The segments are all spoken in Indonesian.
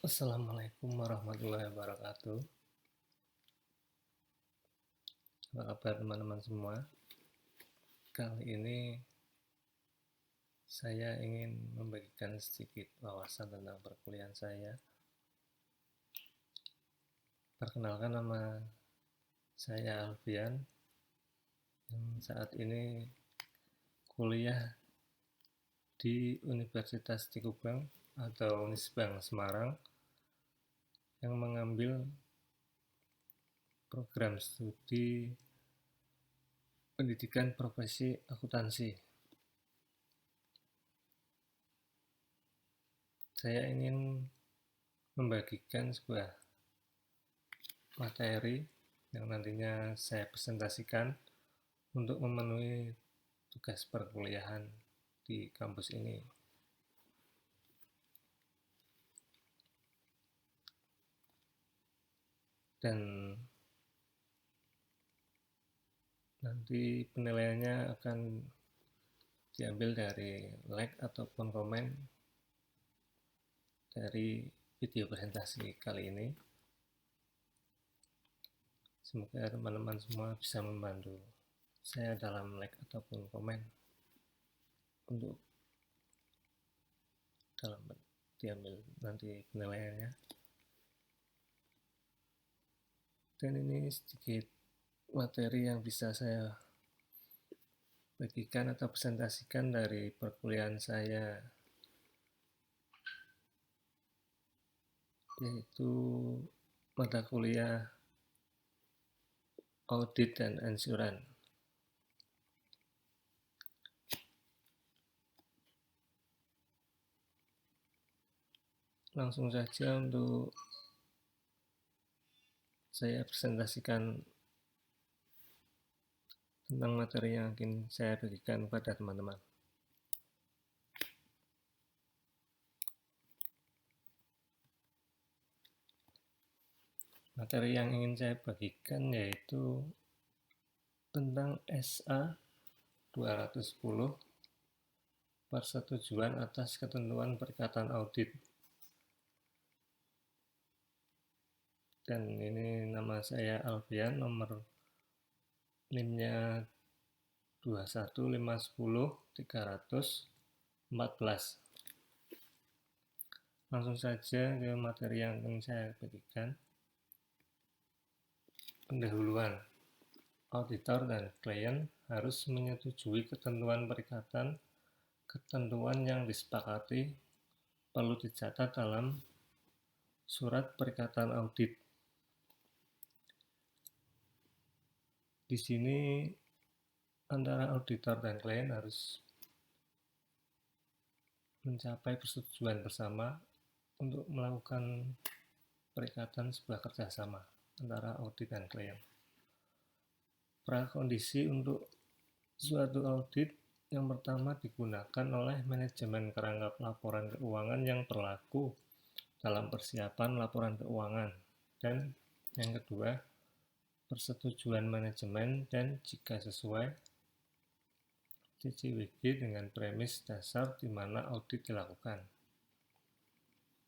Assalamualaikum warahmatullahi wabarakatuh. Apa kabar teman-teman semua? Kali ini saya ingin membagikan sedikit wawasan tentang perkuliahan saya. Perkenalkan, nama saya Alfian yang saat ini kuliah di Universitas Cikubang atau Unisbang Semarang yang mengambil program studi pendidikan profesi akuntansi. Saya ingin membagikan sebuah materi yang nantinya saya presentasikan untuk memenuhi tugas perkuliahan di kampus ini. Dan nanti penilaiannya akan diambil dari like ataupun komen dari video presentasi kali ini. Semoga teman-teman semua bisa membantu saya dalam like ataupun komen untuk dalam diambil nanti penilaiannya. Dan ini sedikit materi yang bisa saya bagikan atau presentasikan dari perkuliahan saya, yaitu mata kuliah audit dan ansuran. Langsung saja untuk saya presentasikan tentang materi yang akan saya bagikan kepada teman-teman. Materi yang ingin saya bagikan yaitu tentang SA 210 persetujuan atas ketentuan perikatan audit. Dan ini nama saya Alfian, nomor NIM-nya 215103014. Langsung saja ke materi yang akan saya bagikan. Pendahuluan. Auditor dan klien harus menyetujui ketentuan perikatan. Ketentuan yang disepakati perlu dicatat dalam surat perikatan audit. Di sini antara auditor dan klien harus mencapai persetujuan bersama untuk melakukan perikatan sebuah kerjasama antara audit dan klien. Prakondisi untuk suatu audit yang pertama digunakan oleh manajemen kerangka laporan keuangan yang berlaku dalam persiapan laporan keuangan, dan yang kedua persetujuan manajemen dan jika sesuai CCWG dengan premis dasar di mana audit dilakukan.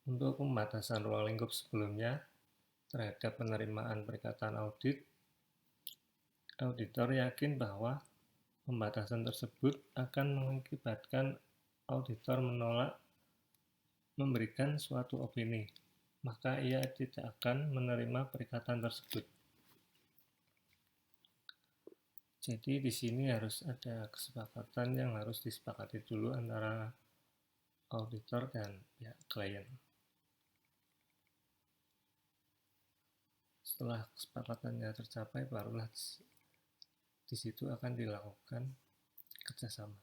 Untuk pembatasan ruang lingkup sebelumnya terhadap penerimaan perikatan audit, auditor yakin bahwa pembatasan tersebut akan mengakibatkan auditor menolak memberikan suatu opini, maka ia tidak akan menerima perikatan tersebut. Jadi di sini harus ada kesepakatan yang harus disepakati dulu antara auditor dan pihak klien. Setelah kesepakatannya tercapai, barulah di situ akan dilakukan kerjasama.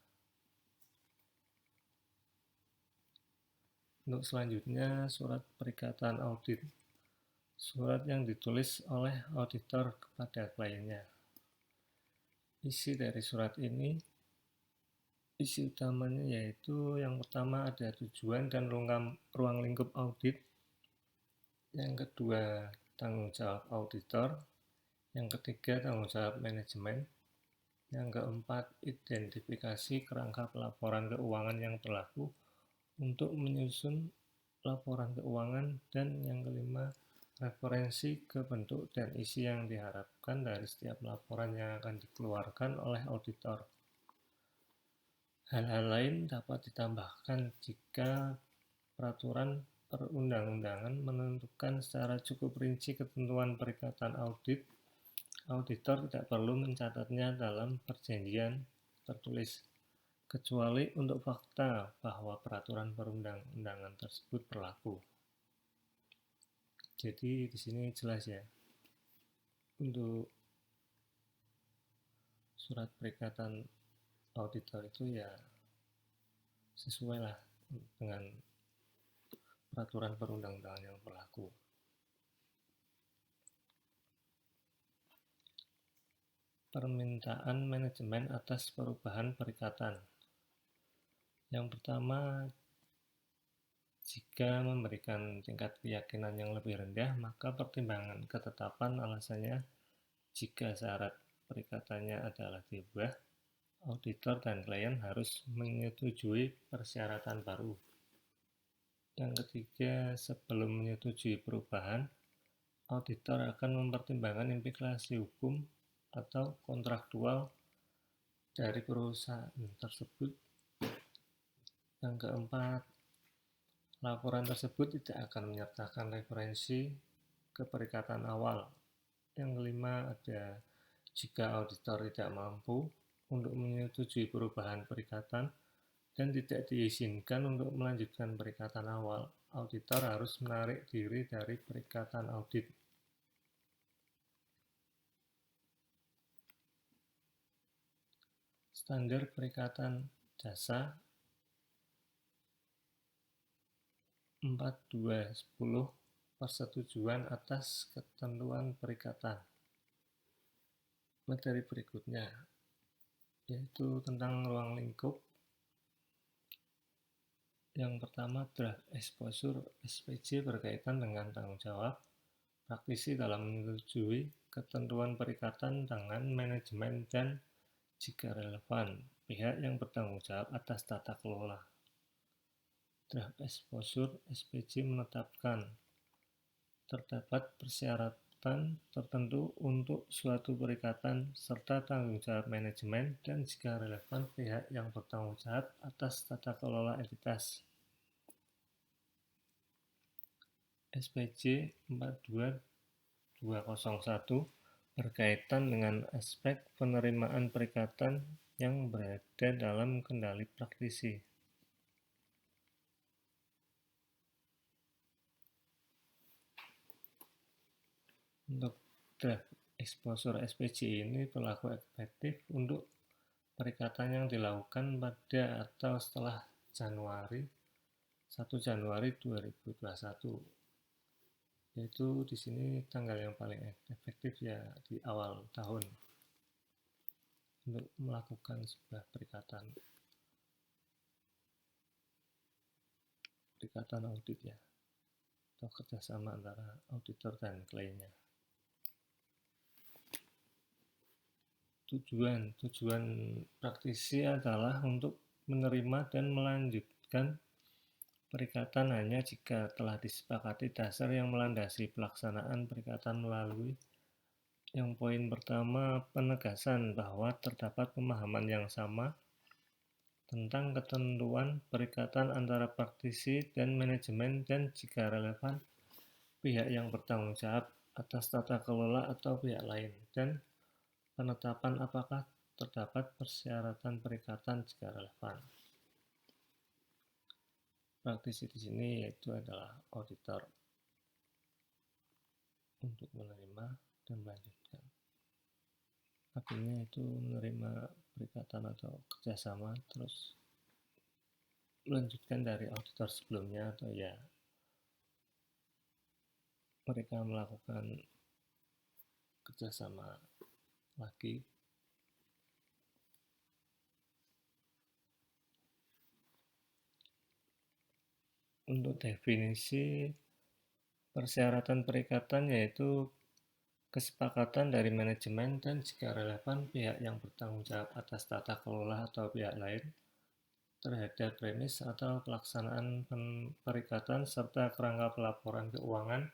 Untuk selanjutnya, surat perikatan audit. Surat yang ditulis oleh auditor kepada kliennya. Isi dari surat ini, isi utamanya yaitu yang pertama ada tujuan dan ruang lingkup audit. Yang kedua, tanggung jawab auditor. Yang ketiga, tanggung jawab manajemen. Yang keempat, identifikasi kerangka pelaporan keuangan yang berlaku untuk menyusun laporan keuangan, dan yang kelima, referensi ke bentuk dan isi yang diharapkan dari setiap laporan yang akan dikeluarkan oleh auditor. Hal-hal lain dapat ditambahkan jika peraturan perundang-undangan menentukan secara cukup rinci ketentuan perikatan audit. Auditor tidak perlu mencatatnya dalam perjanjian tertulis, kecuali untuk fakta bahwa peraturan perundang-undangan tersebut berlaku. Jadi di sini jelas ya, untuk surat perikatan auditor itu ya sesuai lah dengan peraturan perundang-undangan yang berlaku. Permintaan manajemen atas perubahan perikatan. Yang pertama, jika memberikan tingkat keyakinan yang lebih rendah, maka pertimbangan ketetapan alasannya jika syarat perikatannya adalah diubah, auditor dan klien harus menyetujui persyaratan baru. Yang ketiga, sebelum menyetujui perubahan, auditor akan mempertimbangkan implikasi hukum atau kontraktual dari perusahaan tersebut. Yang keempat, laporan tersebut tidak akan menyertakan referensi ke perikatan awal. Yang kelima, ada jika auditor tidak mampu untuk menyetujui perubahan perikatan dan tidak diizinkan untuk melanjutkan perikatan awal, auditor harus menarik diri dari perikatan audit. Standar perikatan jasa 4210 persetujuan atas ketentuan perikatan. Materi berikutnya yaitu tentang ruang lingkup. Yang pertama, draft exposure SPJ berkaitan dengan tanggung jawab praktisi dalam menyetujui ketentuan perikatan dengan manajemen dan jika relevan, pihak yang bertanggung jawab atas tata kelola. Draft exposure SPJ menetapkan terdapat persyaratan tertentu untuk suatu perikatan serta tanggung jawab manajemen dan jika relevan pihak yang bertanggung jawab atas tata kelola entitas. SPJ 42201 berkaitan dengan aspek penerimaan perikatan yang berada dalam kendali praktisi. Untuk draft exposure SPJ ini berlaku efektif untuk perikatan yang dilakukan pada atau setelah 1 Januari 2021. Yaitu di sini tanggal yang paling efektif ya di awal tahun untuk melakukan sebuah perikatan audit ya, atau kerjasama antara auditor dan kliennya. Tujuan praktisi adalah untuk menerima dan melanjutkan perikatan hanya jika telah disepakati dasar yang melandasi pelaksanaan perikatan melalui yang poin pertama, penegasan bahwa terdapat pemahaman yang sama tentang ketentuan perikatan antara praktisi dan manajemen dan jika relevan pihak yang bertanggung jawab atas tata kelola atau pihak lain, dan penetapan apakah terdapat persyaratan perikatan jika relevan. Praktisi di sini yaitu adalah auditor untuk menerima dan melanjutkan. Artinya itu menerima perikatan atau kerjasama terus melanjutkan dari auditor sebelumnya atau ya mereka melakukan kerjasama lagi. Untuk definisi persyaratan perikatan yaitu kesepakatan dari manajemen dan jika relevan pihak yang bertanggung jawab atas tata kelola atau pihak lain terhadap premis atau pelaksanaan perikatan serta kerangka pelaporan keuangan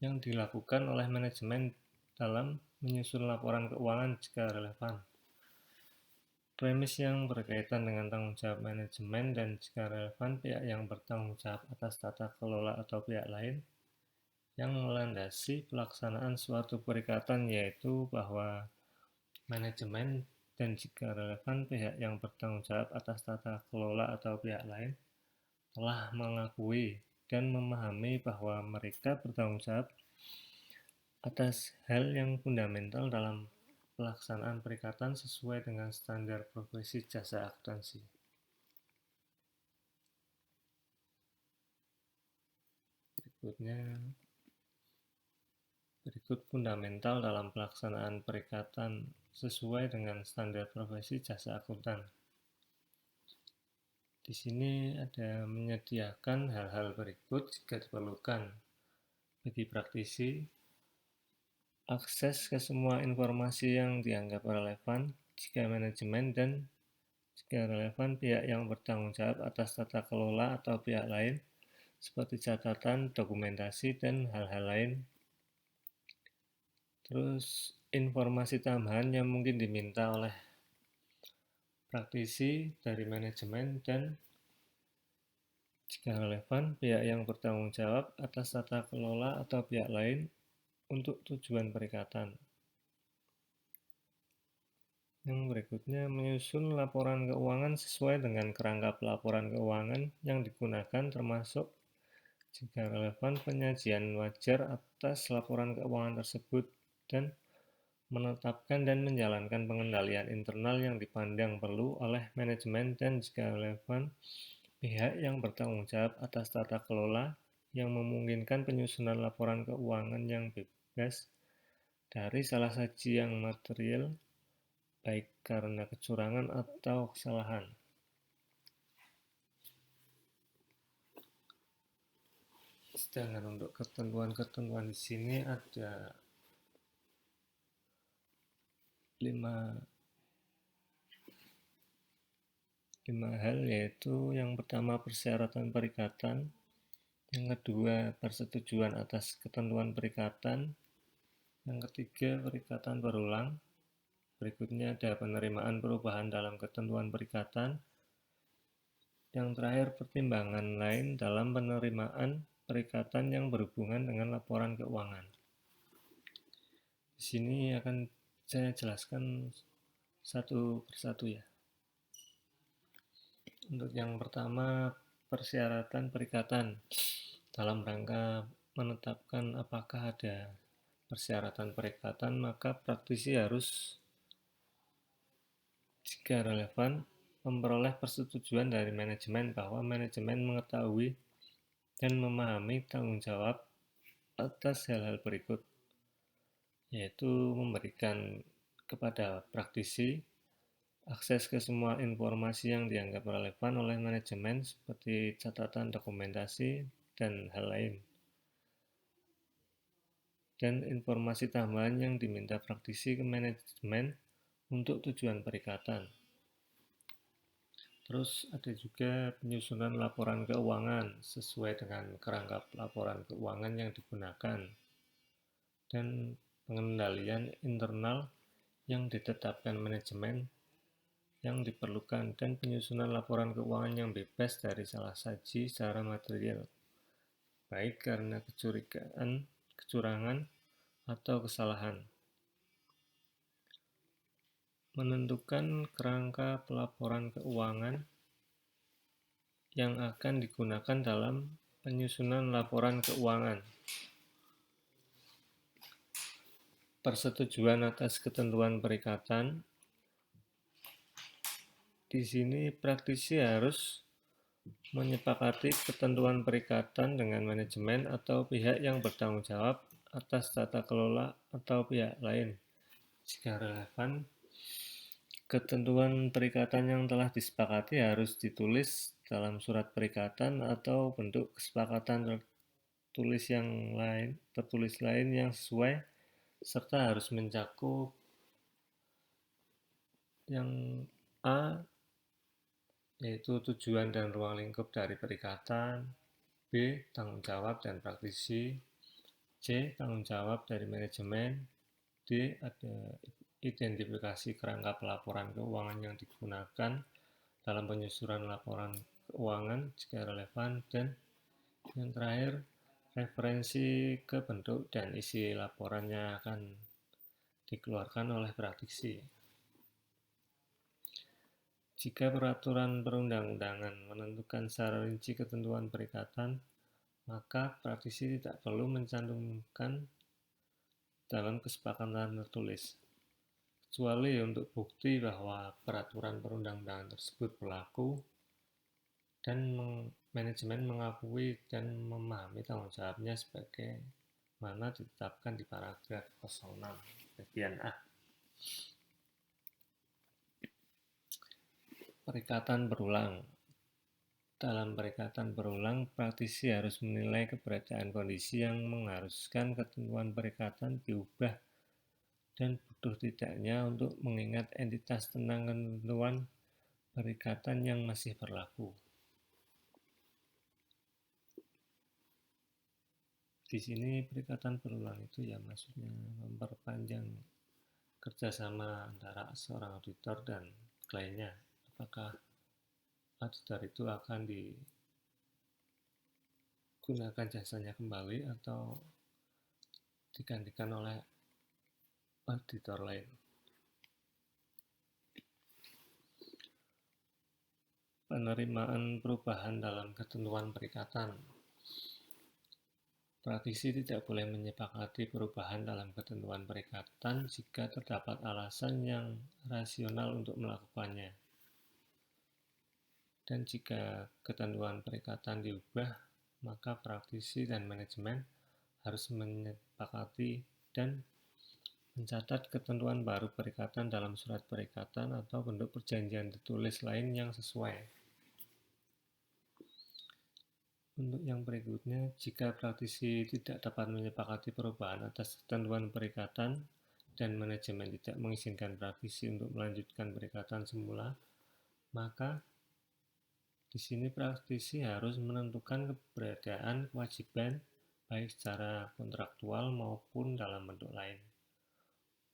yang dilakukan oleh manajemen dalam menyusun laporan keuangan jika relevan. Premis yang berkaitan dengan tanggung jawab manajemen dan jika relevan pihak yang bertanggung jawab atas tata kelola atau pihak lain yang melandasi pelaksanaan suatu perikatan, yaitu bahwa manajemen dan jika relevan pihak yang bertanggung jawab atas tata kelola atau pihak lain telah mengakui dan memahami bahwa mereka bertanggung jawab atas hal yang fundamental dalam pelaksanaan perikatan sesuai dengan standar profesi jasa akuntansi. Berikut fundamental dalam pelaksanaan perikatan sesuai dengan standar profesi jasa akuntan. Di sini ada menyediakan hal-hal berikut jika diperlukan. Bagi praktisi, akses ke semua informasi yang dianggap relevan jika manajemen dan jika relevan pihak yang bertanggung jawab atas tata kelola atau pihak lain seperti catatan, dokumentasi, dan hal-hal lain. Terus informasi tambahan yang mungkin diminta oleh praktisi dari manajemen dan jika relevan pihak yang bertanggung jawab atas tata kelola atau pihak lain untuk tujuan perikatan. Yang berikutnya, menyusun laporan keuangan sesuai dengan kerangka pelaporan keuangan yang digunakan, termasuk jika relevan penyajian wajar atas laporan keuangan tersebut, dan menetapkan dan menjalankan pengendalian internal yang dipandang perlu oleh manajemen dan jika relevan pihak yang bertanggung jawab atas tata kelola yang memungkinkan penyusunan laporan keuangan yang bebas dari salah saji yang material, baik karena kecurangan atau kesalahan. Sedangkan untuk ketentuan-ketentuan di sini ada 5 hal, yaitu yang pertama persyaratan perikatan, yang kedua persetujuan atas ketentuan perikatan, yang ketiga perikatan berulang, berikutnya ada penerimaan perubahan dalam ketentuan perikatan, yang terakhir pertimbangan lain dalam penerimaan perikatan yang berhubungan dengan laporan keuangan. Di sini akan saya jelaskan satu persatu ya. Untuk yang pertama, persyaratan perikatan. Dalam rangka menetapkan apakah ada persyaratan perikatan, maka praktisi harus, jika relevan, memperoleh persetujuan dari manajemen bahwa manajemen mengetahui dan memahami tanggung jawab atas hal-hal berikut, yaitu memberikan kepada praktisi akses ke semua informasi yang dianggap relevan oleh manajemen seperti catatan, dokumentasi, dan hal lain. Dan informasi tambahan yang diminta praktisi ke manajemen untuk tujuan perikatan. Terus ada juga penyusunan laporan keuangan sesuai dengan kerangka laporan keuangan yang digunakan dan pengendalian internal yang ditetapkan manajemen yang diperlukan dan penyusunan laporan keuangan yang bebas dari salah saji secara material, baik karena kecurigaan, kecurangan, atau kesalahan. Menentukan kerangka pelaporan keuangan yang akan digunakan dalam penyusunan laporan keuangan. Persetujuan atas ketentuan perikatan. Di sini praktisi harus menyepakati ketentuan perikatan dengan manajemen atau pihak yang bertanggung jawab atas tata kelola atau pihak lain. Jika relevan, ketentuan perikatan yang telah disepakati harus ditulis dalam surat perikatan atau bentuk kesepakatan tertulis lain yang sesuai, serta harus mencakup yang A, yaitu tujuan dan ruang lingkup dari perikatan, B. Tanggung jawab dan praktisi, C. Tanggung jawab dari manajemen, D. Ada identifikasi kerangka pelaporan keuangan yang digunakan dalam penyusunan laporan keuangan jika relevan, dan yang terakhir, referensi ke bentuk dan isi laporan yang akan dikeluarkan oleh praktisi. Jika peraturan perundang-undangan menentukan secara rinci ketentuan perikatan, maka praktisi tidak perlu mencantumkan dalam kesepakatan tertulis, kecuali untuk bukti bahwa peraturan perundang-undangan tersebut berlaku dan manajemen mengakui dan memahami tanggung jawabnya sebagai mana ditetapkan di paragraf 06 bagian A. Perikatan berulang. Dalam perikatan berulang, praktisi harus menilai keberadaan kondisi yang mengharuskan ketentuan perikatan diubah dan butuh tidaknya untuk mengingat entitas tentang ketentuan perikatan yang masih berlaku. Di sini perikatan berulang itu ya maksudnya memperpanjang kerjasama antara seorang auditor dan kliennya. Apakah auditor itu akan digunakan jasanya kembali atau digantikan oleh auditor lain. Penerimaan perubahan dalam ketentuan perikatan. Praktisi tidak boleh menyepakati perubahan dalam ketentuan perikatan jika terdapat alasan yang rasional untuk melakukannya. Dan jika ketentuan perikatan diubah, maka praktisi dan manajemen harus menyepakati dan mencatat ketentuan baru perikatan dalam surat perikatan atau bentuk perjanjian tertulis lain yang sesuai. Untuk yang berikutnya, jika praktisi tidak dapat menyepakati perubahan atas ketentuan perikatan dan manajemen tidak mengizinkan praktisi untuk melanjutkan perikatan semula, maka di sini praktisi harus menentukan keberadaan kewajiban baik secara kontraktual maupun dalam bentuk lain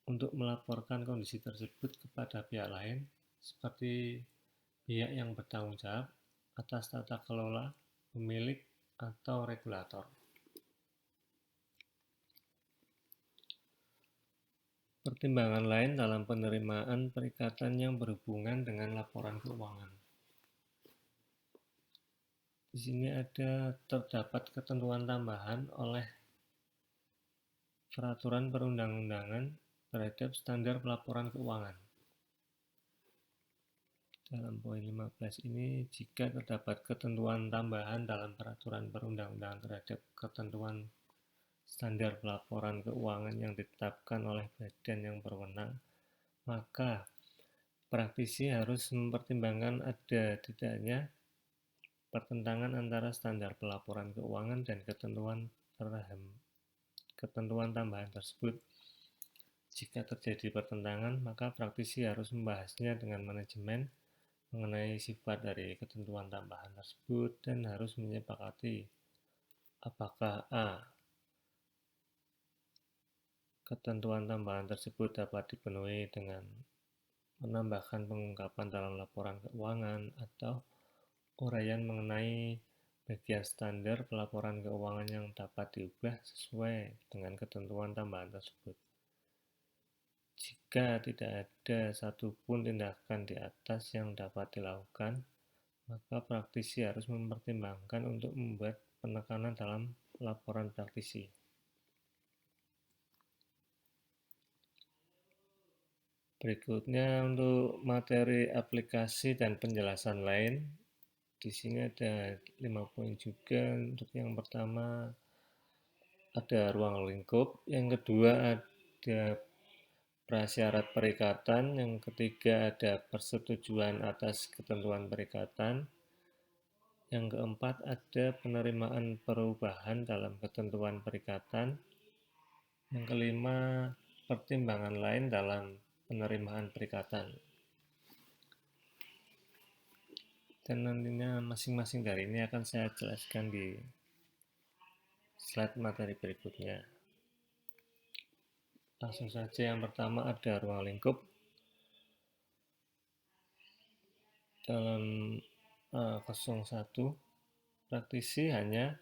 untuk melaporkan kondisi tersebut kepada pihak lain seperti pihak yang bertanggung jawab atas tata kelola, pemilik, atau regulator. Pertimbangan lain dalam penerimaan perikatan yang berhubungan dengan laporan keuangan. Di sini terdapat ketentuan tambahan oleh peraturan perundang-undangan terhadap standar pelaporan keuangan. Dalam poin 15 ini, jika terdapat ketentuan tambahan dalam peraturan perundang-undangan terhadap ketentuan standar pelaporan keuangan yang ditetapkan oleh badan yang berwenang, maka praktisi harus mempertimbangkan ada tidaknya pertentangan antara standar pelaporan keuangan dan ketentuan tambahan tersebut. Jika terjadi pertentangan, maka praktisi harus membahasnya dengan manajemen mengenai sifat dari ketentuan tambahan tersebut dan harus menyepakati apakah A. Ketentuan tambahan tersebut dapat dipenuhi dengan menambahkan pengungkapan dalam laporan keuangan atau uraian mengenai bagian standar pelaporan keuangan yang dapat diubah sesuai dengan ketentuan tambahan tersebut. Jika tidak ada satupun tindakan di atas yang dapat dilakukan, maka praktisi harus mempertimbangkan untuk membuat penekanan dalam laporan praktisi. Berikutnya untuk materi aplikasi dan penjelasan lain. Di sini ada 5 poin juga. Untuk yang pertama ada ruang lingkup, yang kedua ada prasyarat perikatan, yang ketiga ada persetujuan atas ketentuan perikatan, yang keempat ada penerimaan perubahan dalam ketentuan perikatan, yang kelima pertimbangan lain dalam penerimaan perikatan. dan nantinya masing-masing dari ini akan saya jelaskan di slide materi berikutnya. Langsung saja, yang pertama ada ruang lingkup. Dalam 01, praktisi hanya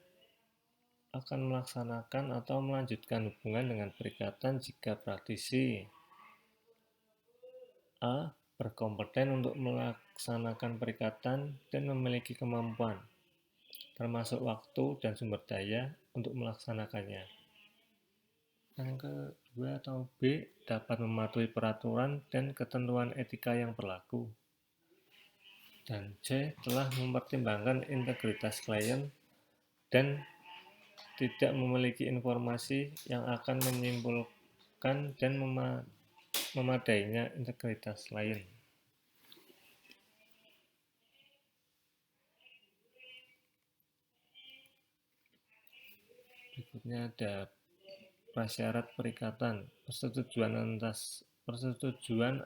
akan melaksanakan atau melanjutkan hubungan dengan perikatan jika praktisi A. berkompeten untuk melaksanakan perikatan dan memiliki kemampuan, termasuk waktu dan sumber daya untuk melaksanakannya. Yang kedua atau B. dapat mematuhi peraturan dan ketentuan etika yang berlaku. Dan C. telah mempertimbangkan integritas klien dan tidak memiliki informasi yang akan menyimpulkan dan memadainya integritas klien. Berikutnya ada prasyarat perikatan, persetujuan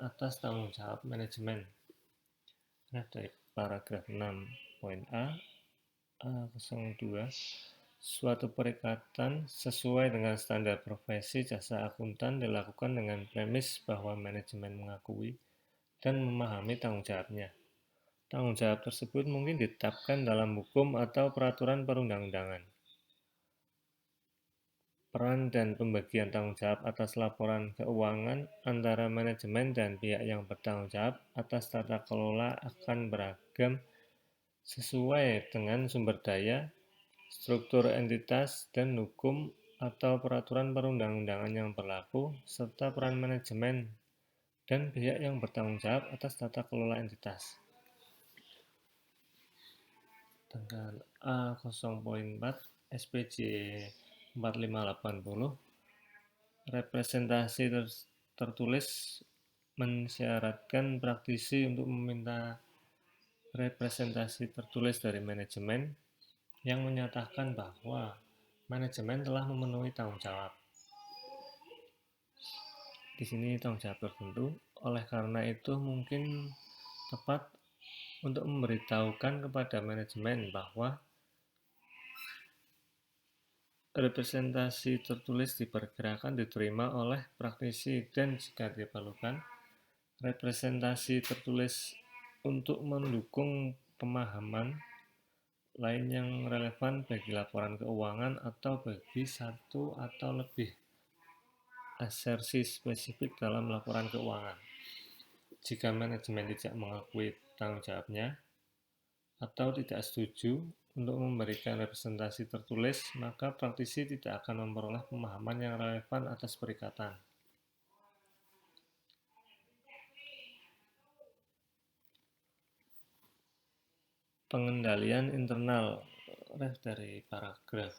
atas tanggung jawab manajemen. Dari paragraf 6.a, A02, suatu perikatan sesuai dengan standar profesi jasa akuntan dilakukan dengan premis bahwa manajemen mengakui dan memahami tanggung jawabnya. Tanggung jawab tersebut mungkin ditetapkan dalam hukum atau peraturan perundang-undangan. Peran dan pembagian tanggung jawab atas laporan keuangan antara manajemen dan pihak yang bertanggung jawab atas tata kelola akan beragam sesuai dengan sumber daya, struktur entitas, dan hukum atau peraturan perundang-undangan yang berlaku, serta peran manajemen dan pihak yang bertanggung jawab atas tata kelola entitas. Dengan A0.4 SPJ 4580, representasi tertulis mensyaratkan praktisi untuk meminta representasi tertulis dari manajemen yang menyatakan bahwa manajemen telah memenuhi tanggung jawab. Di sini tanggung jawab tertentu, oleh karena itu mungkin tepat untuk memberitahukan kepada manajemen bahwa representasi tertulis diperkirakan diterima oleh praktisi dan jika diperlukan, representasi tertulis untuk mendukung pemahaman lain yang relevan bagi laporan keuangan atau bagi satu atau lebih asersi spesifik dalam laporan keuangan. Jika manajemen tidak mengakui tanggung jawabnya atau tidak setuju untuk memberikan representasi tertulis, maka praktisi tidak akan memperoleh pemahaman yang relevan atas perikatan. Pengendalian internal, dari paragraf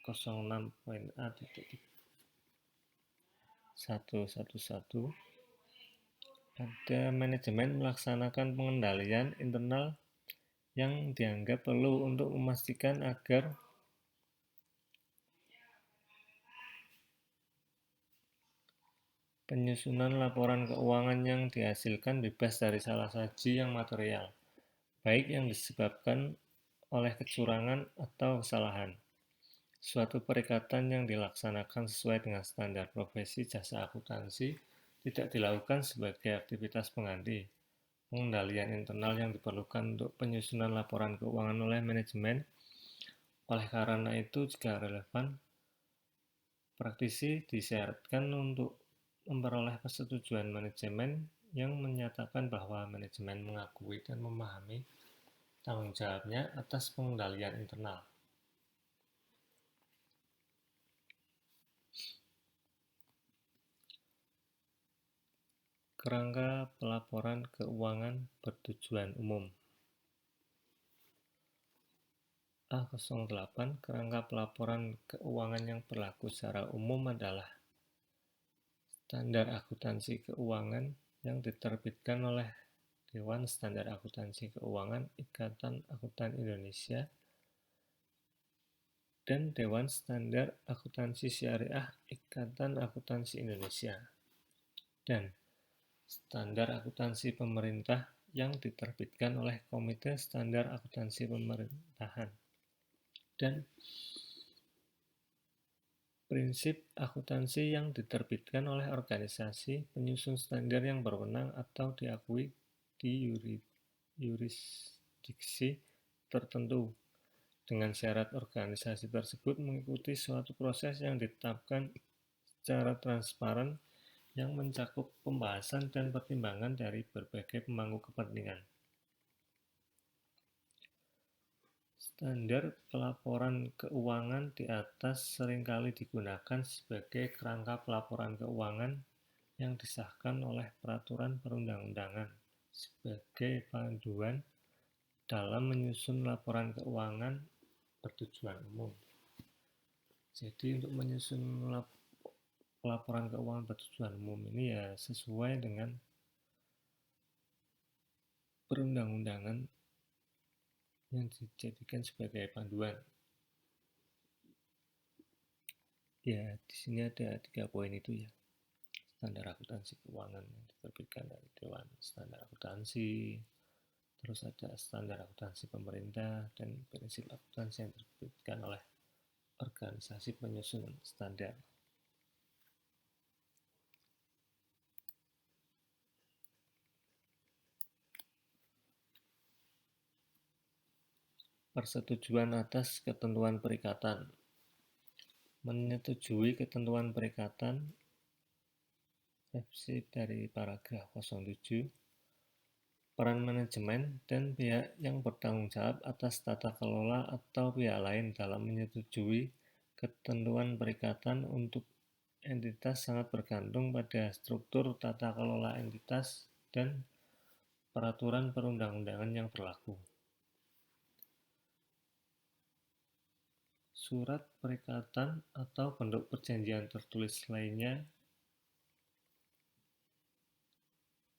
06.a.111, ada manajemen melaksanakan pengendalian internal yang dianggap perlu untuk memastikan agar penyusunan laporan keuangan yang dihasilkan bebas dari salah saji yang material, baik yang disebabkan oleh kecurangan atau kesalahan. Suatu perikatan yang dilaksanakan sesuai dengan standar profesi jasa akuntansi tidak dilakukan sebagai aktivitas pengganti pengendalian internal yang diperlukan untuk penyusunan laporan keuangan oleh manajemen. Oleh karena itu, jika relevan, praktisi disyaratkan untuk memperoleh persetujuan manajemen yang menyatakan bahwa manajemen mengakui dan memahami tanggung jawabnya atas pengendalian internal. Kerangka pelaporan keuangan bertujuan umum. A08, kerangka pelaporan keuangan yang berlaku secara umum adalah standar akuntansi keuangan yang diterbitkan oleh Dewan Standar Akuntansi Keuangan Ikatan Akuntan Indonesia dan Dewan Standar Akuntansi Syariah Ikatan Akuntansi Indonesia dan standar akuntansi pemerintah yang diterbitkan oleh Komite Standar Akuntansi Pemerintahan. Dan prinsip akuntansi yang diterbitkan oleh organisasi penyusun standar yang berwenang atau diakui di yurisdiksi tertentu, dengan syarat organisasi tersebut mengikuti suatu proses yang ditetapkan secara transparan yang mencakup pembahasan dan pertimbangan dari berbagai pemangku kepentingan. Standar pelaporan keuangan di atas seringkali digunakan sebagai kerangka pelaporan keuangan yang disahkan oleh peraturan perundang-undangan sebagai panduan dalam menyusun laporan keuangan bertujuan umum. Jadi untuk menyusun laporan keuangan bertujuan umum ini ya sesuai dengan perundang-undangan yang dijadikan sebagai panduan. Ya, di sini ada 3 poin itu ya. Standar akuntansi keuangan yang diterbitkan dari Dewan Standar Akuntansi, terus ada standar akuntansi pemerintah, dan prinsip akuntansi yang diterbitkan oleh organisasi penyusun standar. Persetujuan atas ketentuan perikatan. Menyetujui ketentuan perikatan, revisi dari paragraf 07, peran manajemen dan pihak yang bertanggung jawab atas tata kelola atau pihak lain dalam menyetujui ketentuan perikatan untuk entitas sangat bergantung pada struktur tata kelola entitas dan peraturan perundang-undangan yang berlaku. Surat perikatan atau bentuk perjanjian tertulis lainnya.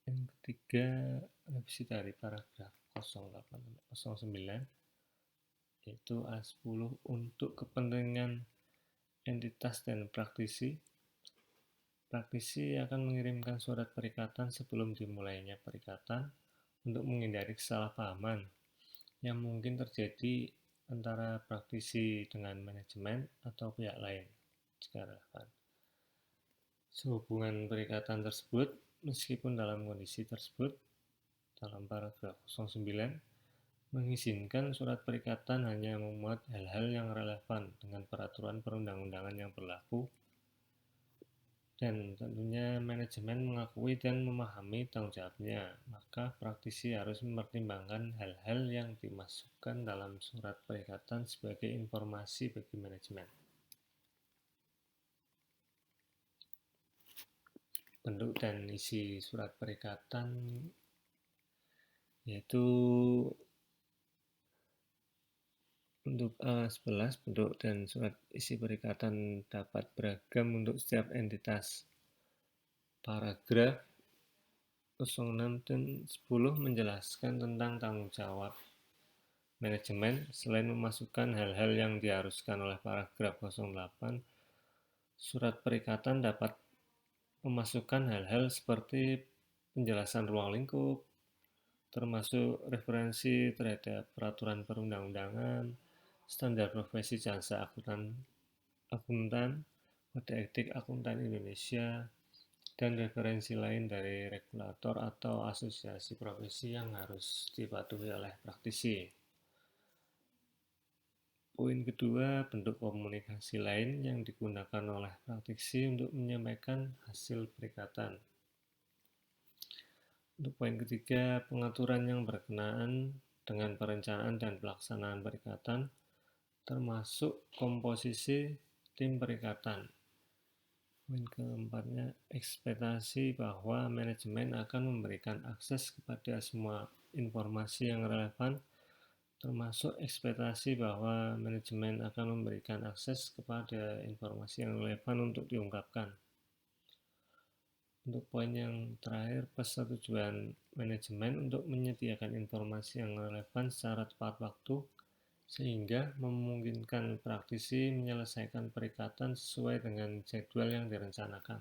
Yang ketiga, revisi dari paragraf 0809, yaitu A10 untuk kepentingan entitas dan praktisi. Praktisi akan mengirimkan surat perikatan sebelum dimulainya perikatan untuk menghindari kesalahpahaman yang mungkin terjadi antara praktisi dengan manajemen atau pihak lain jika relevan. Sehubungan perikatan tersebut, meskipun dalam kondisi tersebut, dalam paragraf 09, mengizinkan surat perikatan hanya memuat hal-hal yang relevan dengan peraturan perundang-undangan yang berlaku, dan tentunya manajemen mengakui dan memahami tanggung jawabnya, maka praktisi harus mempertimbangkan hal-hal yang dimasukkan dalam surat perikatan sebagai informasi bagi manajemen. Bentuk dan isi surat perikatan yaitu untuk A11, bentuk dan surat isi perikatan dapat beragam untuk setiap entitas. Paragraf 06 dan 10 menjelaskan tentang tanggung jawab manajemen. Selain memasukkan hal-hal yang diharuskan oleh paragraf 08, surat perikatan dapat memasukkan hal-hal seperti penjelasan ruang lingkup, termasuk referensi terhadap peraturan perundang-undangan, standar profesi jasa akuntan, kode etik akuntan Indonesia, dan referensi lain dari regulator atau asosiasi profesi yang harus dipatuhi oleh praktisi. Poin kedua, bentuk komunikasi lain yang digunakan oleh praktisi untuk menyampaikan hasil perikatan. Untuk poin ketiga, pengaturan yang berkenaan dengan perencanaan dan pelaksanaan perikatan, termasuk komposisi tim perikatan. Poin keempatnya, ekspektasi bahwa manajemen akan memberikan akses kepada semua informasi yang relevan, termasuk ekspektasi bahwa manajemen akan memberikan akses kepada informasi yang relevan untuk diungkapkan. Untuk poin yang terakhir, persetujuan manajemen untuk menyediakan informasi yang relevan secara tepat waktu, sehingga memungkinkan praktisi menyelesaikan perikatan sesuai dengan jadwal yang direncanakan.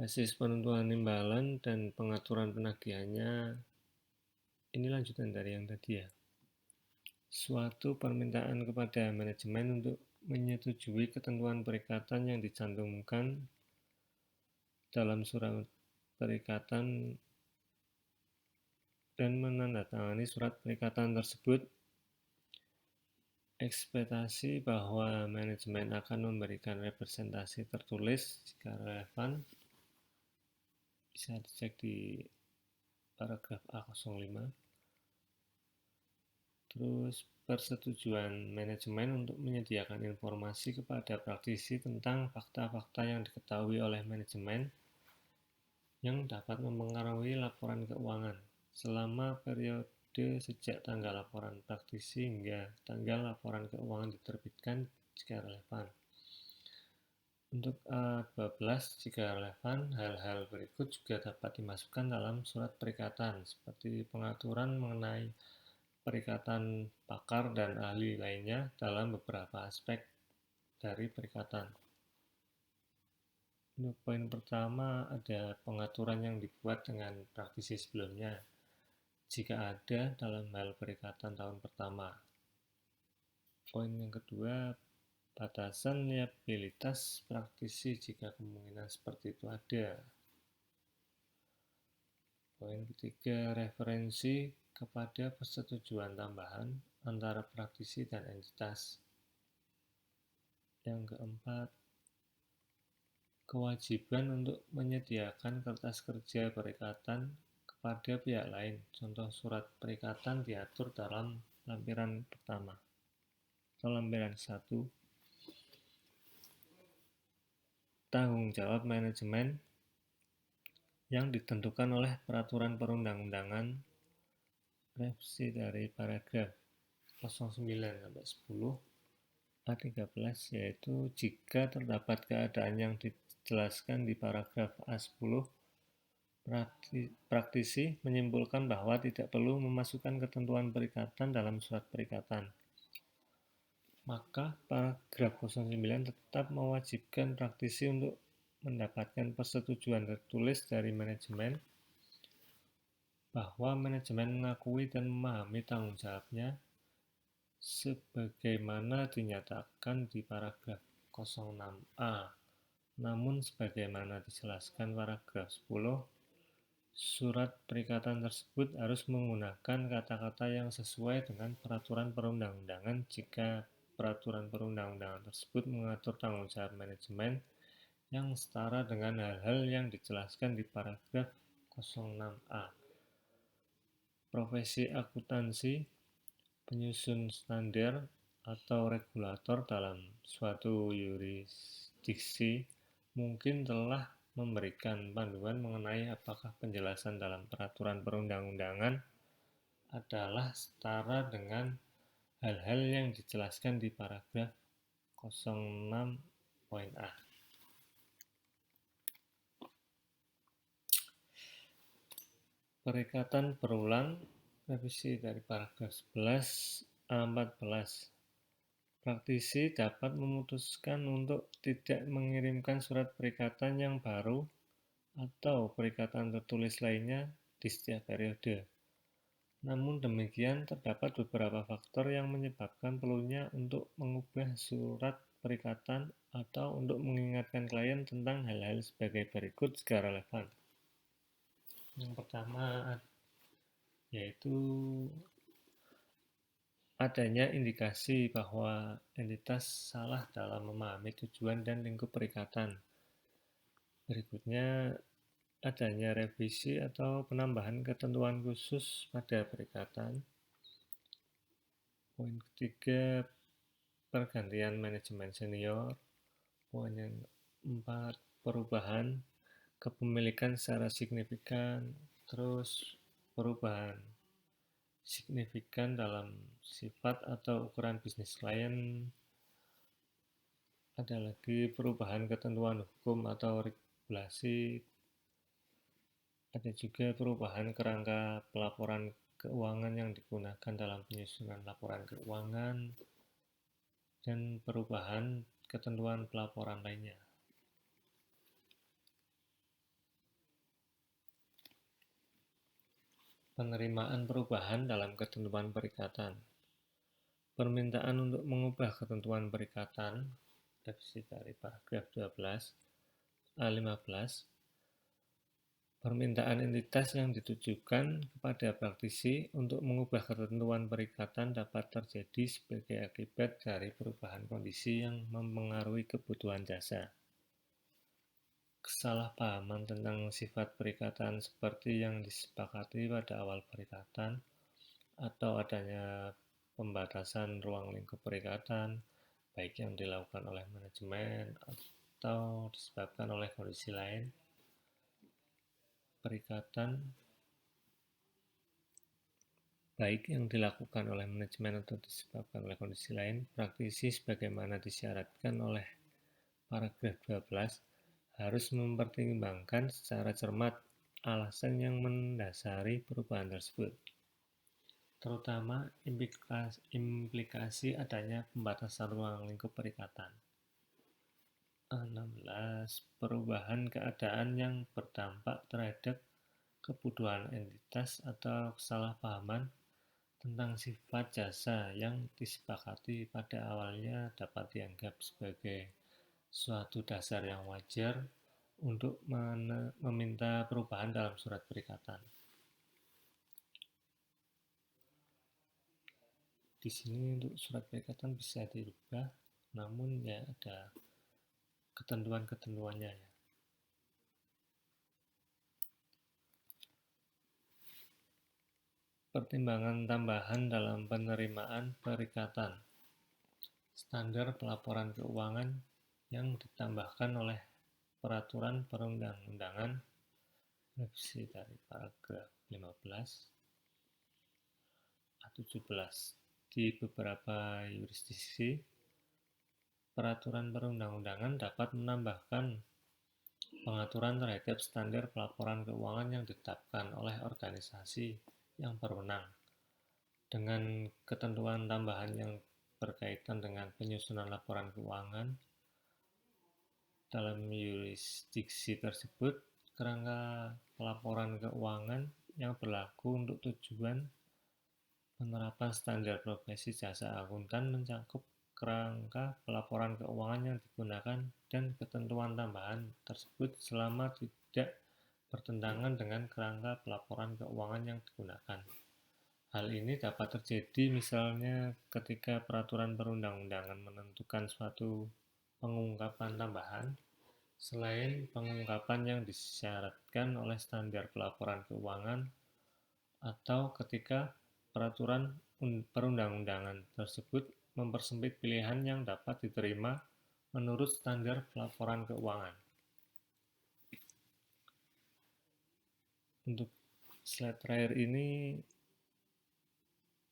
Basis penentuan imbalan dan pengaturan penagihannya ini lanjutan dari yang tadi ya. Suatu permintaan kepada manajemen untuk menyetujui ketentuan perikatan yang dicantumkan dalam surat perikatan dan menandatangani surat perikatan tersebut. Ekspektasi bahwa manajemen akan memberikan representasi tertulis jika relevan bisa dicek di paragraf A05. Terus persetujuan manajemen untuk menyediakan informasi kepada praktisi tentang fakta-fakta yang diketahui oleh manajemen yang dapat mempengaruhi laporan keuangan selama periode sejak tanggal laporan praktisi hingga tanggal laporan keuangan diterbitkan jika relevan. Untuk A12, jika relevan, hal-hal berikut juga dapat dimasukkan dalam surat perikatan, seperti pengaturan mengenai perikatan pakar dan ahli lainnya dalam beberapa aspek dari perikatan. Untuk poin pertama, ada pengaturan yang dibuat dengan praktisi sebelumnya, jika ada dalam hal perikatan tahun pertama. Poin yang kedua, batasan liabilitas praktisi jika kemungkinan seperti itu ada. Poin ketiga, referensi kepada persetujuan tambahan antara praktisi dan entitas. Yang keempat, kewajiban untuk menyediakan kertas kerja perikatan kepada pihak lain. Contoh surat perikatan diatur dalam lampiran pertama atau lampiran 1. Tanggung jawab manajemen yang ditentukan oleh peraturan perundang-undangan revisi dari paragraf 09 sampai 10 A13, yaitu jika terdapat keadaan yang dijelaskan di paragraf A10, praktisi menyimpulkan bahwa tidak perlu memasukkan ketentuan perikatan dalam surat perikatan. Maka paragraf 09 tetap mewajibkan praktisi untuk mendapatkan persetujuan tertulis dari manajemen bahwa manajemen mengakui dan memahami tanggung jawabnya sebagaimana dinyatakan di paragraf 06A. Namun sebagaimana dijelaskan paragraf 10, surat perikatan tersebut harus menggunakan kata-kata yang sesuai dengan peraturan perundang-undangan jika peraturan perundang-undangan tersebut mengatur tanggung jawab manajemen yang setara dengan hal-hal yang dijelaskan di paragraf 06A. Profesi akuntansi, penyusun standar atau regulator dalam suatu yurisdiksi mungkin telah memberikan panduan mengenai apakah penjelasan dalam peraturan perundang-undangan adalah setara dengan hal-hal yang dijelaskan di paragraf 06.a. Perikatan berulang, revisi dari paragraf 11 A14. Praktisi dapat memutuskan untuk tidak mengirimkan surat perikatan yang baru atau perikatan tertulis lainnya di setiap periode. Namun demikian, terdapat beberapa faktor yang menyebabkan perlunya untuk mengubah surat perikatan atau untuk mengingatkan klien tentang hal-hal sebagai berikut jika relevan. Yang pertama yaitu adanya indikasi bahwa entitas salah dalam memahami tujuan dan lingkup perikatan. Berikutnya, adanya revisi atau penambahan ketentuan khusus pada perikatan. Poin ketiga, pergantian manajemen senior. Poin yang keempat, perubahan kepemilikan secara signifikan. Terus perubahan signifikan dalam sifat atau ukuran bisnis klien. Ada lagi perubahan ketentuan hukum atau regulasi. Ada juga perubahan kerangka pelaporan keuangan yang digunakan dalam penyusunan laporan keuangan dan perubahan ketentuan pelaporan lainnya. Penerimaan perubahan dalam ketentuan perikatan. Permintaan untuk mengubah ketentuan perikatan, revisi dari paragraf 12 A15. Permintaan entitas yang ditujukan kepada praktisi untuk mengubah ketentuan perikatan dapat terjadi sebagai akibat dari perubahan kondisi yang mempengaruhi kebutuhan jasa. Kesalahpahaman tentang sifat perikatan seperti yang disepakati pada awal perikatan atau adanya pembatasan ruang lingkup perikatan, baik yang dilakukan oleh manajemen atau disebabkan oleh kondisi lain, perikatan baik yang dilakukan oleh manajemen atau disebabkan oleh kondisi lain, praktisi sebagaimana disyaratkan oleh paragraf 12 harus mempertimbangkan secara cermat alasan yang mendasari perubahan tersebut, terutama implikasi adanya pembatasan ruang lingkup perikatan. 16. Perubahan keadaan yang berdampak terhadap kebutuhan entitas atau kesalahpahaman tentang sifat jasa yang disepakati pada awalnya dapat dianggap sebagai suatu dasar yang wajar untuk meminta perubahan dalam surat perikatan. Di sini untuk surat perikatan bisa dirubah, namun ya ada ketentuan-ketentuannya ya. Pertimbangan tambahan dalam penerimaan perikatan. Standar pelaporan keuangan yang ditambahkan oleh peraturan perundang-undangan, revisi dari paragraf 15 A17. Di beberapa yurisdiksi, peraturan perundang-undangan dapat menambahkan pengaturan terhadap standar pelaporan keuangan yang ditetapkan oleh organisasi yang berwenang, dengan ketentuan tambahan yang berkaitan dengan penyusunan laporan keuangan. Dalam yurisdiksi tersebut, kerangka pelaporan keuangan yang berlaku untuk tujuan penerapan standar profesi jasa akuntan mencakup kerangka pelaporan keuangan yang digunakan dan ketentuan tambahan tersebut selama tidak bertentangan dengan kerangka pelaporan keuangan yang digunakan. Hal ini dapat terjadi misalnya ketika peraturan perundang-undangan menentukan suatu pengungkapan tambahan selain pengungkapan yang disyaratkan oleh standar pelaporan keuangan, atau ketika peraturan perundang-undangan tersebut mempersempit pilihan yang dapat diterima menurut standar pelaporan keuangan. Untuk slide terakhir ini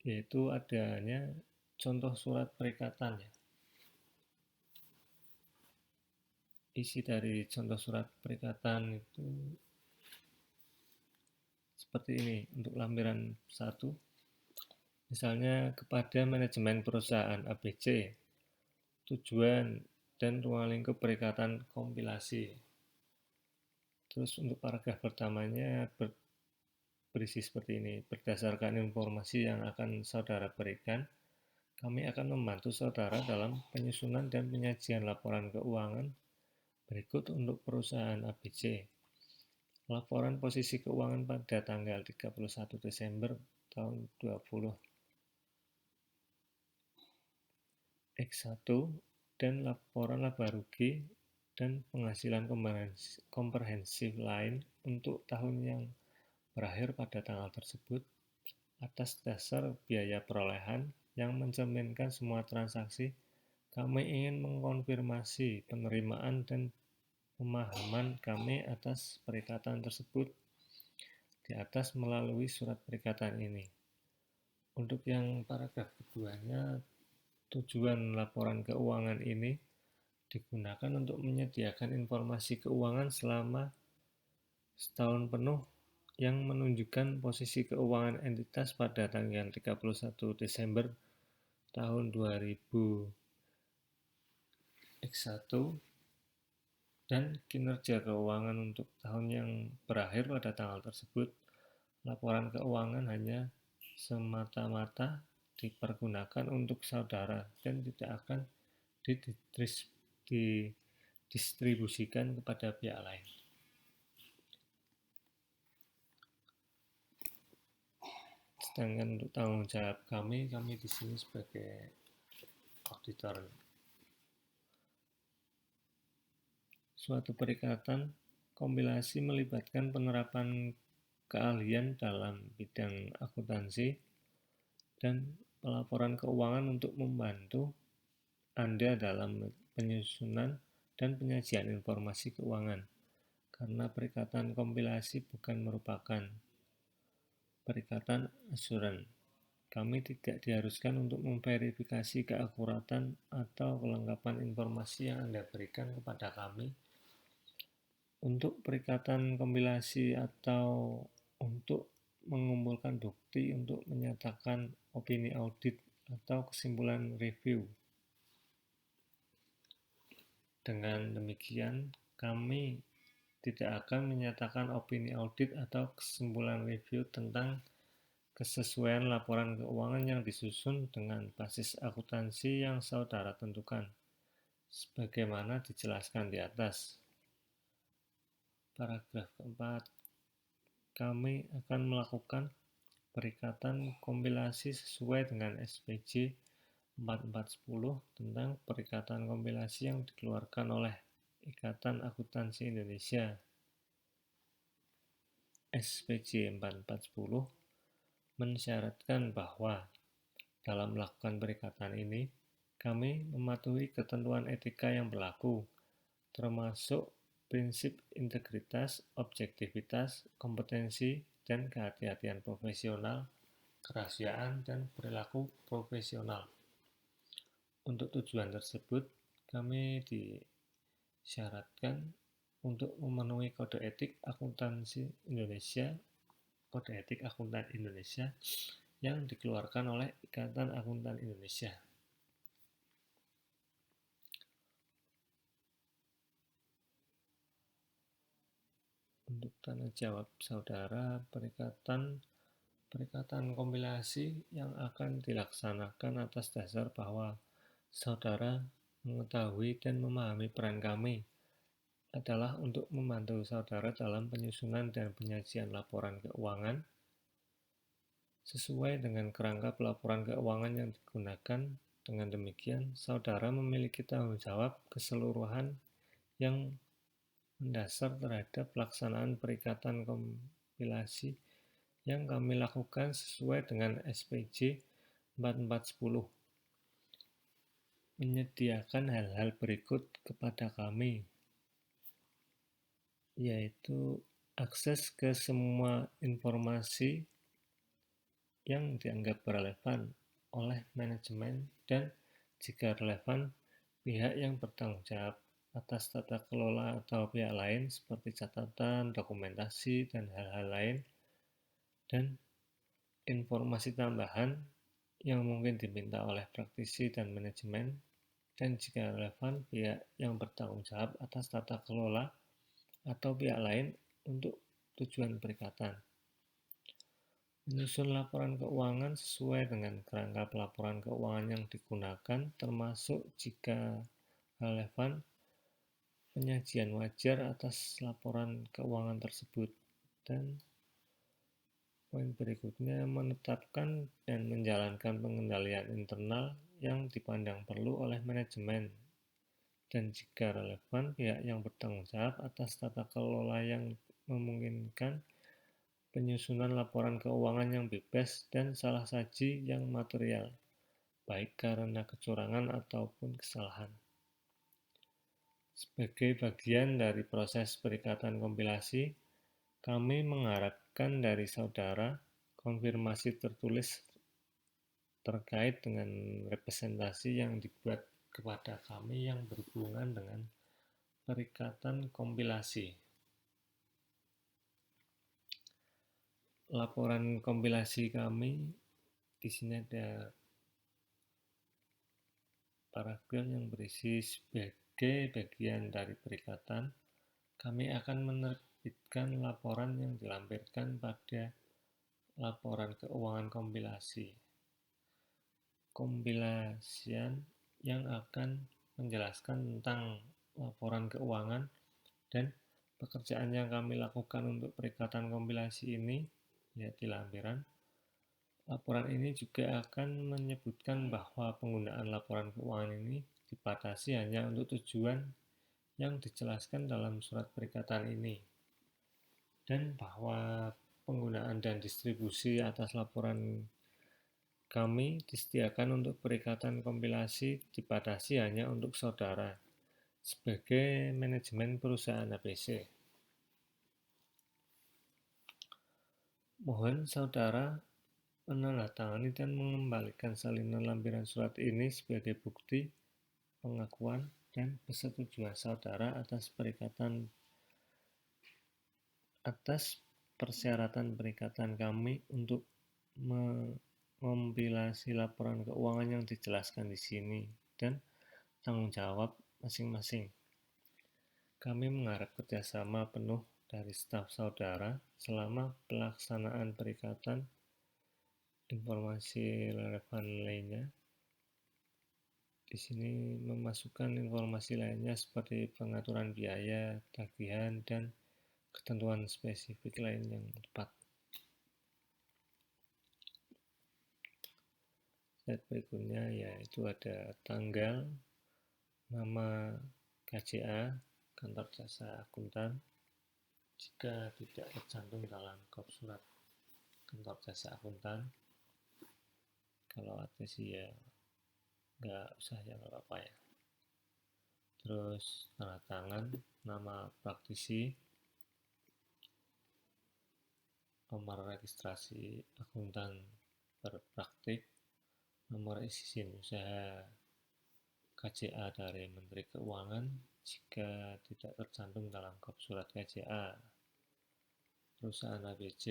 yaitu adanya contoh surat perikatan ya. Isi dari contoh surat perikatan itu seperti ini. Untuk lampiran 1, misalnya kepada manajemen perusahaan ABC, tujuan dan ruang lingkup perikatan kompilasi. Terus untuk paragraf pertamanya berisi seperti ini. Berdasarkan informasi yang akan saudara berikan, kami akan membantu saudara dalam penyusunan dan penyajian laporan keuangan berikut untuk perusahaan ABC. Laporan posisi keuangan pada tanggal 31 Desember tahun 20 X1 dan laporan laba rugi dan penghasilan komprehensif lain untuk tahun yang berakhir pada tanggal tersebut atas dasar biaya perolehan yang mencerminkan semua transaksi. Kami ingin mengkonfirmasi penerimaan dan pemahaman kami atas perikatan tersebut di atas melalui surat perikatan ini. Untuk yang paragraf keduanya, tujuan laporan keuangan ini digunakan untuk menyediakan informasi keuangan selama setahun penuh yang menunjukkan posisi keuangan entitas pada tanggal 31 Desember tahun 2000 X1 dan kinerja keuangan untuk tahun yang berakhir pada tanggal tersebut Laporan keuangan hanya semata-mata dipergunakan untuk saudara dan tidak akan didistribusikan kepada pihak lain. Sedangkan untuk tanggung jawab kami di sini sebagai auditor. Suatu perikatan kompilasi melibatkan penerapan keahlian dalam bidang akuntansi dan pelaporan keuangan untuk membantu Anda dalam penyusunan dan penyajian informasi keuangan. Karena perikatan kompilasi bukan merupakan perikatan asuran, kami tidak diharuskan untuk memverifikasi keakuratan atau kelengkapan informasi yang Anda berikan kepada kami. Untuk perikatan kompilasi atau untuk mengumpulkan bukti untuk menyatakan opini audit atau kesimpulan review. Dengan demikian, kami tidak akan menyatakan opini audit atau kesimpulan review tentang kesesuaian laporan keuangan yang disusun dengan basis akuntansi yang saudara tentukan, sebagaimana dijelaskan di atas. Paragraf keempat, kami akan melakukan perikatan kompilasi sesuai dengan SPJ 4410 tentang perikatan kompilasi yang dikeluarkan oleh Ikatan Akuntansi Indonesia. SPJ 4410 mensyaratkan bahwa dalam melakukan perikatan ini, kami mematuhi ketentuan etika yang berlaku, termasuk prinsip integritas, objektivitas, kompetensi, dan kehati-hatian profesional, kerahasiaan, dan perilaku profesional. Untuk tujuan tersebut, kami disyaratkan untuk memenuhi Kode Etik Akuntansi Indonesia, Kode Etik Akuntan Indonesia yang dikeluarkan oleh Ikatan Akuntan Indonesia. Untuk tanggung jawab saudara, perikatan kompilasi yang akan dilaksanakan atas dasar bahwa saudara mengetahui dan memahami peran kami adalah untuk membantu saudara dalam penyusunan dan penyajian laporan keuangan sesuai dengan kerangka pelaporan keuangan yang digunakan. Dengan demikian, saudara memiliki tanggung jawab keseluruhan yang mendasar terhadap pelaksanaan perikatan kompilasi yang kami lakukan sesuai dengan SPJ 4410. Menyediakan hal-hal berikut kepada kami, yaitu akses ke semua informasi yang dianggap relevan oleh manajemen dan jika relevan, pihak yang bertanggung jawab atas tata kelola atau pihak lain seperti catatan, dokumentasi, dan hal-hal lain, dan informasi tambahan yang mungkin diminta oleh praktisi dan manajemen, dan jika relevan, pihak yang bertanggung jawab atas tata kelola atau pihak lain untuk tujuan perikatan. Menyusun laporan keuangan sesuai dengan kerangka pelaporan keuangan yang digunakan, termasuk jika relevan, penyajian wajar atas laporan keuangan tersebut. Dan poin berikutnya, menetapkan dan menjalankan pengendalian internal yang dipandang perlu oleh manajemen. Dan jika relevan, pihak yang bertanggung jawab atas tata kelola yang memungkinkan penyusunan laporan keuangan yang bebas dan salah saji yang material, baik karena kecurangan ataupun kesalahan. Sebagai bagian dari proses perikatan kompilasi, kami mengharapkan dari saudara konfirmasi tertulis terkait dengan representasi yang dibuat kepada kami yang berhubungan dengan perikatan kompilasi. Laporan kompilasi kami di sini ada paragraf yang berisi sebagai bagian dari perikatan, kami akan menerbitkan laporan yang dilampirkan pada laporan keuangan kompilasi. Kompilasian yang akan menjelaskan tentang laporan keuangan dan pekerjaan yang kami lakukan untuk perikatan kompilasi ini, yaitu lampiran. Laporan ini juga akan menyebutkan bahwa penggunaan laporan keuangan ini dibatasi hanya untuk tujuan yang dijelaskan dalam surat perikatan ini, dan bahwa penggunaan dan distribusi atas laporan kami disediakan untuk perikatan kompilasi dibatasi hanya untuk saudara sebagai manajemen perusahaan ABC. Mohon saudara menandatangani dan mengembalikan salinan lampiran surat ini sebagai bukti pengakuan dan persetujuan saudara atas persyaratan perikatan kami untuk mengompilasi laporan keuangan yang dijelaskan di sini dan tanggung jawab masing-masing. Kami mengharap kerjasama penuh dari staf saudara selama pelaksanaan perikatan. Informasi relevan lainnya di sini memasukkan informasi lainnya seperti pengaturan biaya, tagihan, dan ketentuan spesifik lain yang tepat. Slide berikutnya yaitu ada tanggal, nama KJA, kantor jasa akuntan, jika tidak tercantum dalam kop surat kantor jasa akuntan. Kalau ada sih ya nggak usah, ya nggak apa-apa ya. Terus tanda tangan, nama praktisi, nomor registrasi akuntan berpraktik, nomor izin usaha KJA dari Menteri Keuangan jika tidak tercantum dalam kop surat KJA perusahaan ABC,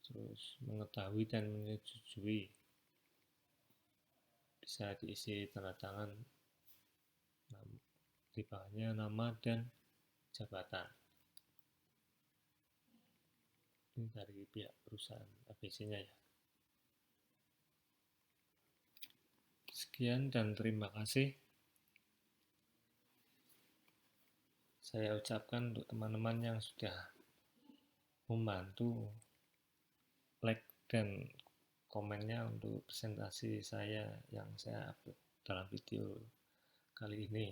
terus mengetahui dan menyetujui, bisa diisi tanda tangan, di bawahnya nama dan jabatan. Ini dari pihak perusahaan ABC-nya ya. Sekian dan terima kasih. Saya ucapkan untuk teman-teman yang sudah membantu like dan komennya untuk presentasi saya yang saya upload dalam video kali ini.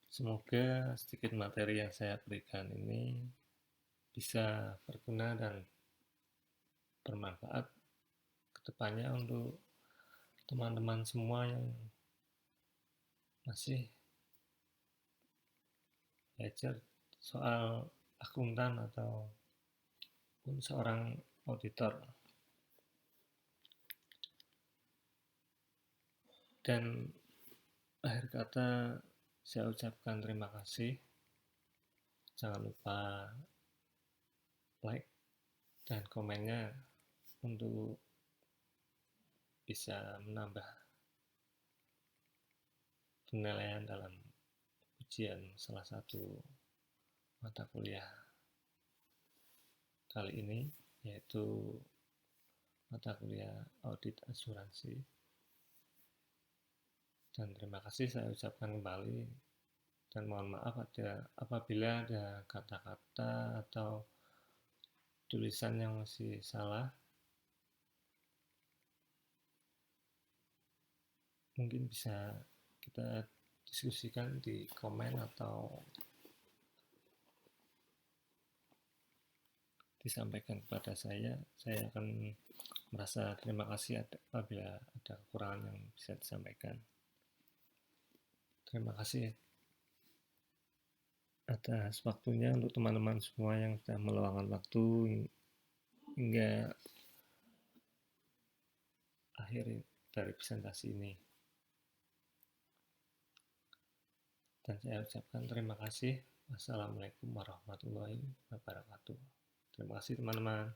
Semoga sedikit materi yang saya berikan ini bisa berguna dan bermanfaat kedepannya untuk teman-teman semua yang masih belajar soal akuntan ataupun seorang auditor. Dan akhir kata saya ucapkan terima kasih. Jangan lupa like dan komennya untuk bisa menambah penilaian dalam ujian salah satu mata kuliah kali ini, yaitu mata kuliah audit asuransi. Dan terima kasih saya ucapkan kembali, dan mohon maaf apabila ada kata-kata atau tulisan yang masih salah. Mungkin bisa kita diskusikan di komen atau disampaikan kepada saya. Saya akan merasa terima kasih apabila ada kekurangan yang bisa disampaikan. Terima kasih atas waktunya untuk teman-teman semua yang sudah meluangkan waktu hingga akhir dari presentasi ini. Dan saya ucapkan terima kasih. Wassalamualaikum warahmatullahi wabarakatuh. Terima kasih teman-teman.